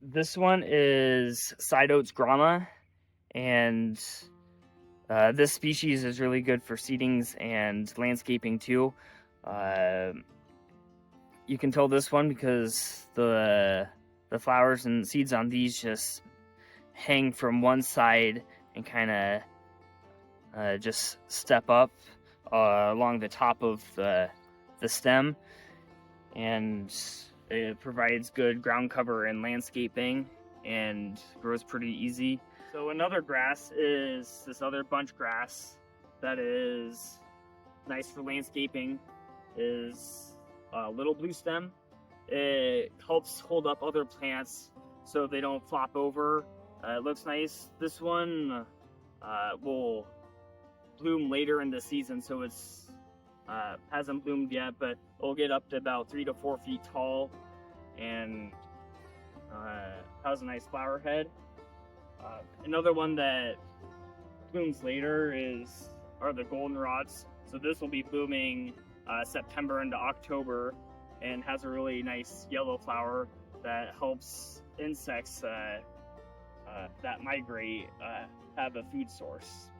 This one is Sideoats Grama, and this species is really good for seedings and landscaping too. Uh, you can tell this one because the flowers and seeds on these just hang from one side and kind of just step up along the top of the stem, and it provides good ground cover and landscaping and grows pretty easy. So another grass is this other bunch grass that is nice for landscaping is little Bluestem. It helps hold up other plants so they don't flop over. It looks nice. This one will bloom later in the season, so it's hasn't bloomed yet, but it'll get up to about 3 to 4 feet tall and has a nice flower head. Another one that blooms later are the goldenrods. So this will be blooming September into October and has a really nice yellow flower that helps insects that migrate have a food source.